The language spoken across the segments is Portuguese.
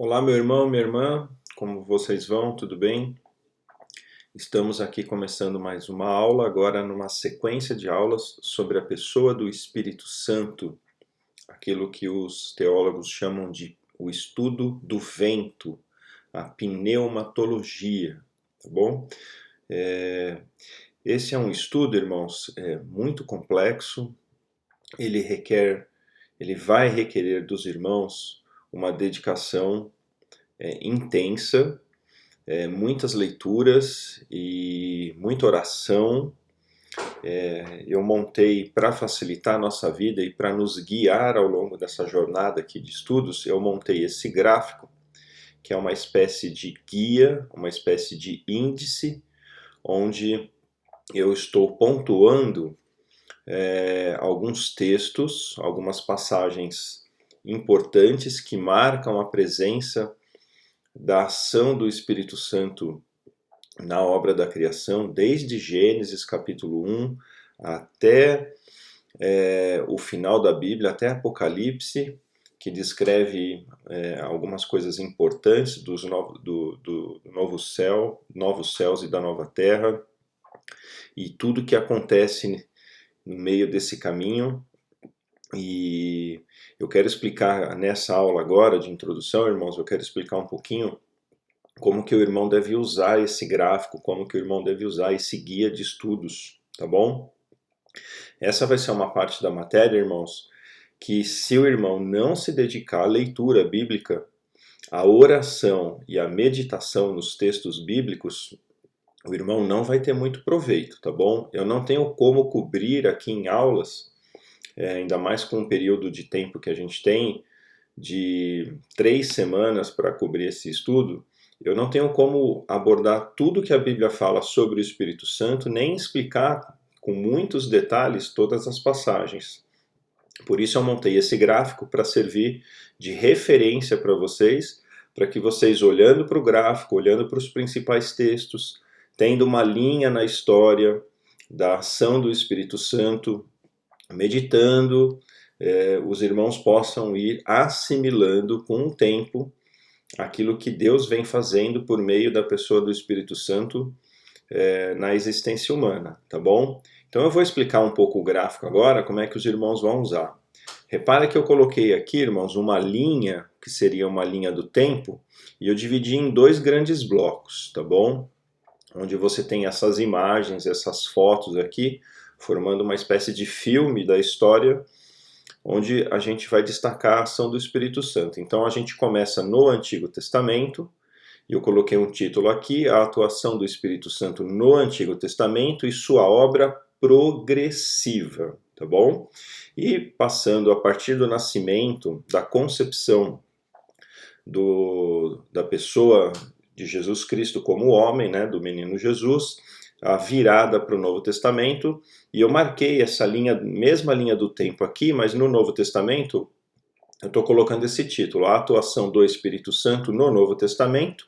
Olá, meu irmão, minha irmã, como vocês vão? Tudo bem? Estamos aqui começando mais uma aula, agora numa sequência de aulas sobre a pessoa do Espírito Santo, aquilo que os teólogos chamam de o estudo do vento, a pneumatologia, tá bom? Esse é um estudo, irmãos, muito complexo, ele vai requerer dos irmãos uma dedicação intensa, muitas leituras e muita oração. Eu montei para facilitar a nossa vida e para nos guiar ao longo dessa jornada aqui de estudos, eu montei esse gráfico, que é uma espécie de guia, uma espécie de índice, onde eu estou pontuando alguns textos, algumas passagens importantes que marcam a presença da ação do Espírito Santo na obra da criação, desde Gênesis capítulo 1 até o final da Bíblia, até Apocalipse, que descreve algumas coisas importantes do novos céus e da nova terra, e tudo que acontece no meio desse caminho. E eu quero explicar nessa aula agora de introdução, irmãos, eu quero explicar um pouquinho como que o irmão deve usar esse gráfico, como que o irmão deve usar esse guia de estudos, tá bom? Essa vai ser uma parte da matéria, irmãos, que se o irmão não se dedicar à leitura bíblica, à oração e à meditação nos textos bíblicos, o irmão não vai ter muito proveito, tá bom? Eu não tenho como cobrir aqui em aulas, ainda mais com o período de tempo que a gente tem, de 3 semanas para cobrir esse estudo, eu não tenho como abordar tudo que a Bíblia fala sobre o Espírito Santo, nem explicar com muitos detalhes todas as passagens. Por isso eu montei esse gráfico para servir de referência para vocês, para que vocês, olhando para o gráfico, olhando para os principais textos, tendo uma linha na história da ação do Espírito Santo, meditando, os irmãos possam ir assimilando com o tempo aquilo que Deus vem fazendo por meio da pessoa do Espírito Santo na existência humana, tá bom? Então eu vou explicar um pouco o gráfico agora, como é que os irmãos vão usar. Repara que eu coloquei aqui, irmãos, uma linha, que seria uma linha do tempo, e eu dividi em 2 grandes blocos, tá bom? Onde você tem essas imagens, essas fotos aqui, formando uma espécie de filme da história, onde a gente vai destacar a ação do Espírito Santo. Então a gente começa no Antigo Testamento, e eu coloquei um título aqui, a atuação do Espírito Santo no Antigo Testamento e sua obra progressiva, tá bom? E passando a partir do nascimento, da concepção da pessoa de Jesus Cristo como homem, né, do menino Jesus, a virada para o Novo Testamento, e eu marquei essa linha, mesma linha do tempo aqui, mas no Novo Testamento eu estou colocando esse título, a atuação do Espírito Santo no Novo Testamento,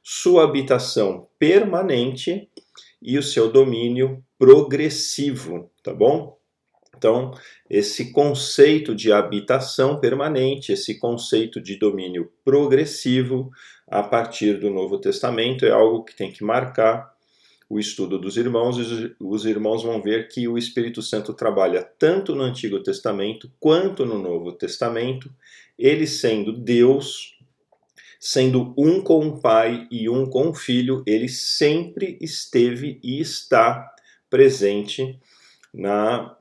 sua habitação permanente e o seu domínio progressivo, tá bom? Então, esse conceito de habitação permanente, esse conceito de domínio progressivo a partir do Novo Testamento é algo que tem que marcar o estudo dos irmãos, e os irmãos vão ver que o Espírito Santo trabalha tanto no Antigo Testamento quanto no Novo Testamento, ele sendo Deus, sendo um com o Pai e um com o Filho, ele sempre esteve e está presente na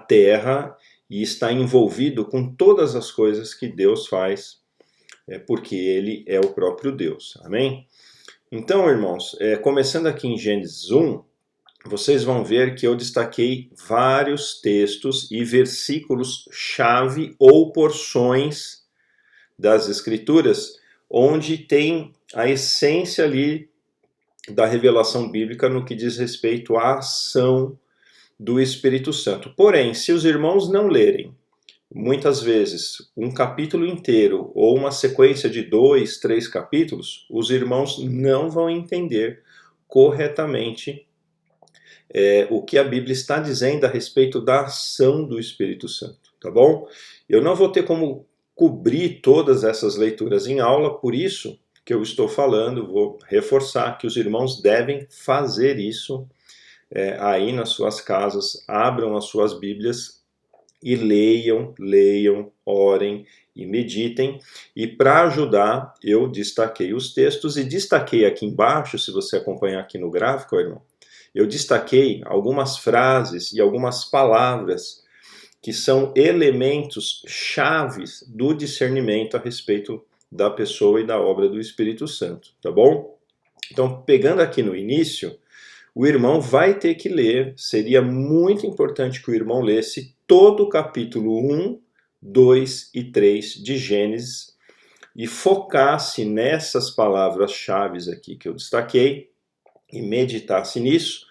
Terra e está envolvido com todas as coisas que Deus faz, porque ele é o próprio Deus. Amém? Então, irmãos, começando aqui em Gênesis 1, vocês vão ver que eu destaquei vários textos e versículos-chave ou porções das Escrituras, onde tem a essência ali da revelação bíblica no que diz respeito à ação do Espírito Santo. Porém, se os irmãos não lerem, muitas vezes, um capítulo inteiro ou uma sequência de 2, 3 capítulos, os irmãos não vão entender corretamente o que a Bíblia está dizendo a respeito da ação do Espírito Santo, tá bom? Eu não vou ter como cobrir todas essas leituras em aula, por isso que eu estou falando, vou reforçar que os irmãos devem fazer isso aí nas suas casas, abram as suas Bíblias e leiam, orem e meditem. E para ajudar, eu destaquei os textos e destaquei aqui embaixo, se você acompanhar aqui no gráfico, irmão, eu destaquei algumas frases e algumas palavras que são elementos chaves do discernimento a respeito da pessoa e da obra do Espírito Santo, tá bom? Então, pegando aqui no início, o irmão vai ter que ler, seria muito importante que o irmão lesse todo o capítulo 1, 2 e 3 de Gênesis e focasse nessas palavras-chave aqui que eu destaquei e meditasse nisso,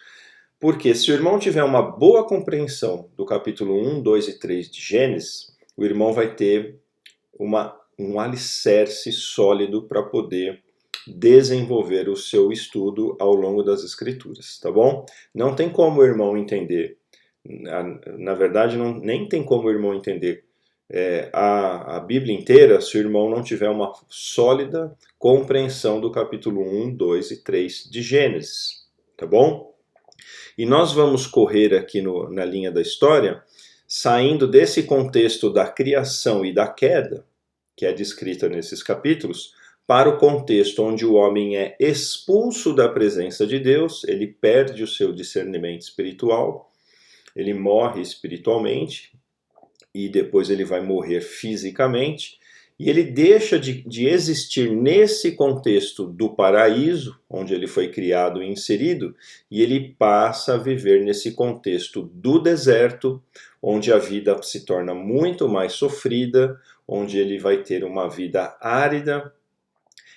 porque se o irmão tiver uma boa compreensão do capítulo 1, 2 e 3 de Gênesis, o irmão vai ter um alicerce sólido para poder desenvolver o seu estudo ao longo das Escrituras, tá bom? Não tem como o irmão entender, na verdade nem tem como o irmão entender a Bíblia inteira se o irmão não tiver uma sólida compreensão do capítulo 1, 2 e 3 de Gênesis, tá bom? E nós vamos correr aqui na linha da história, saindo desse contexto da criação e da queda, que é descrita nesses capítulos, para o contexto onde o homem é expulso da presença de Deus, ele perde o seu discernimento espiritual, ele morre espiritualmente e depois ele vai morrer fisicamente, e ele deixa de existir nesse contexto do paraíso, onde ele foi criado e inserido, e ele passa a viver nesse contexto do deserto, onde a vida se torna muito mais sofrida, onde ele vai ter uma vida árida,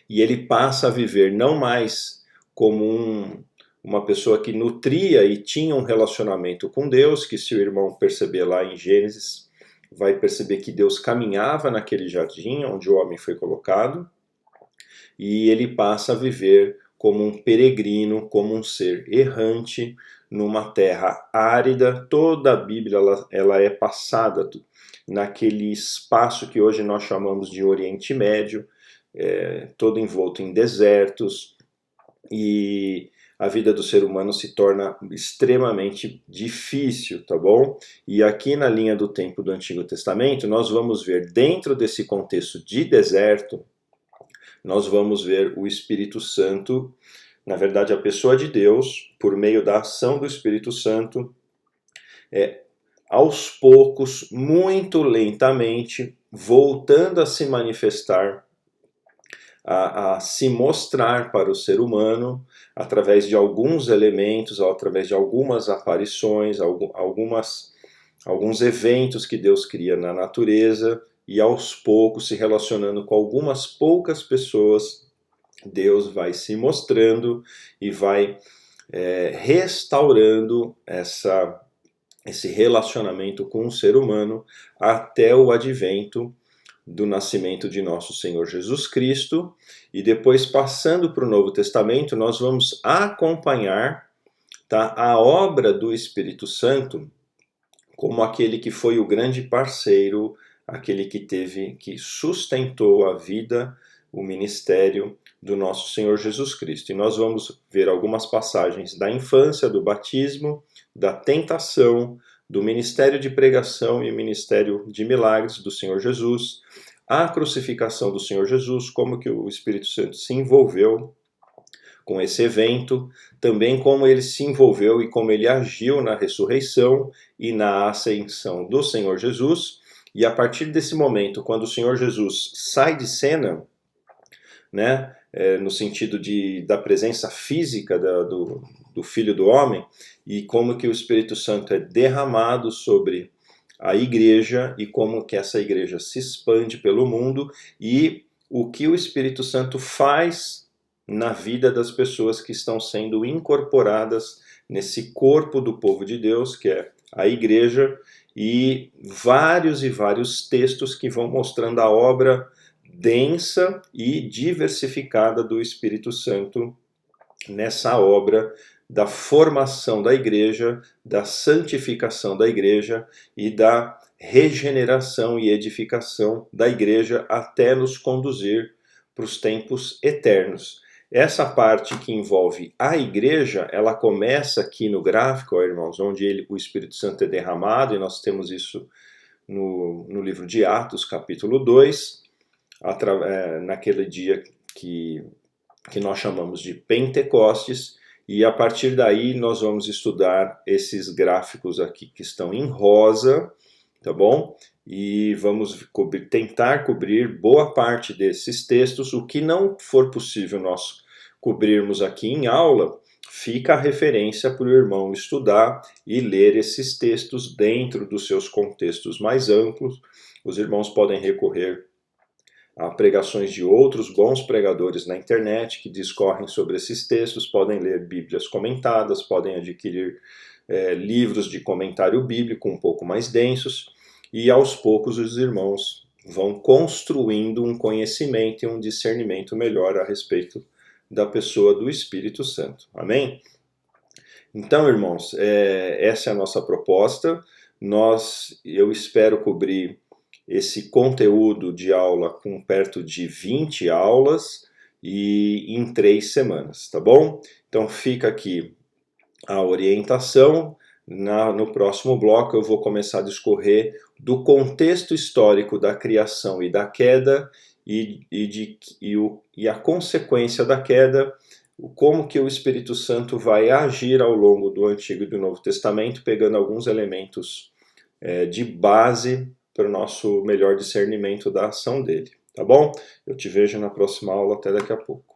e ele passa a viver não mais como uma pessoa que nutria e tinha um relacionamento com Deus, que se o irmão perceber lá em Gênesis, vai perceber que Deus caminhava naquele jardim onde o homem foi colocado, e ele passa a viver como um peregrino, como um ser errante, numa terra árida. Toda a Bíblia ela é passada naquele espaço que hoje nós chamamos de Oriente Médio, todo envolto em desertos, e a vida do ser humano se torna extremamente difícil, tá bom? E aqui na linha do tempo do Antigo Testamento, nós vamos ver, dentro desse contexto de deserto, nós vamos ver o Espírito Santo, na verdade a pessoa de Deus, por meio da ação do Espírito Santo, aos poucos, muito lentamente, voltando a se manifestar, a se mostrar para o ser humano através de alguns elementos, através de algumas aparições, alguns eventos que Deus cria na natureza, e aos poucos, se relacionando com algumas poucas pessoas, Deus vai se mostrando e vai restaurando esse relacionamento com o ser humano até o advento do nascimento de nosso Senhor Jesus Cristo. E depois, passando para o Novo Testamento, nós vamos acompanhar, tá, a obra do Espírito Santo como aquele que foi o grande parceiro, aquele que sustentou a vida, o ministério do nosso Senhor Jesus Cristo. E nós vamos ver algumas passagens da infância, do batismo, da tentação, do ministério de pregação e ministério de milagres do Senhor Jesus, a crucificação do Senhor Jesus, como que o Espírito Santo se envolveu com esse evento, também como ele se envolveu e como ele agiu na ressurreição e na ascensão do Senhor Jesus. E a partir desse momento, quando o Senhor Jesus sai de cena, né, no sentido da presença física do Filho do Homem, e como que o Espírito Santo é derramado sobre a igreja e como que essa igreja se expande pelo mundo, e o que o Espírito Santo faz na vida das pessoas que estão sendo incorporadas nesse corpo do povo de Deus, que é a igreja, e vários textos que vão mostrando a obra densa e diversificada do Espírito Santo nessa obra da formação da igreja, da santificação da igreja e da regeneração e edificação da igreja até nos conduzir para os tempos eternos. Essa parte que envolve a igreja, ela começa aqui no gráfico, ó, irmãos, onde o Espírito Santo é derramado, e nós temos isso no livro de Atos, capítulo 2, naquele dia que nós chamamos de Pentecostes, e a partir daí nós vamos estudar esses gráficos aqui que estão em rosa, tá bom? E vamos tentar cobrir boa parte desses textos. O que não for possível nós cobrirmos aqui em aula, fica a referência para o irmão estudar e ler esses textos dentro dos seus contextos mais amplos. Os irmãos podem recorrer a pregações de outros bons pregadores na internet que discorrem sobre esses textos, podem ler Bíblias comentadas, podem adquirir livros de comentário bíblico um pouco mais densos, e aos poucos os irmãos vão construindo um conhecimento e um discernimento melhor a respeito da pessoa do Espírito Santo. Amém? Então, irmãos, essa é a nossa proposta. Eu espero cobrir esse conteúdo de aula com perto de 20 aulas e em 3 semanas, tá bom? Então fica aqui a orientação. No próximo bloco eu vou começar a discorrer do contexto histórico da criação e da queda e a consequência da queda, como que o Espírito Santo vai agir ao longo do Antigo e do Novo Testamento, pegando alguns elementos de base para o nosso melhor discernimento da ação dele, tá bom? Eu te vejo na próxima aula, até daqui a pouco.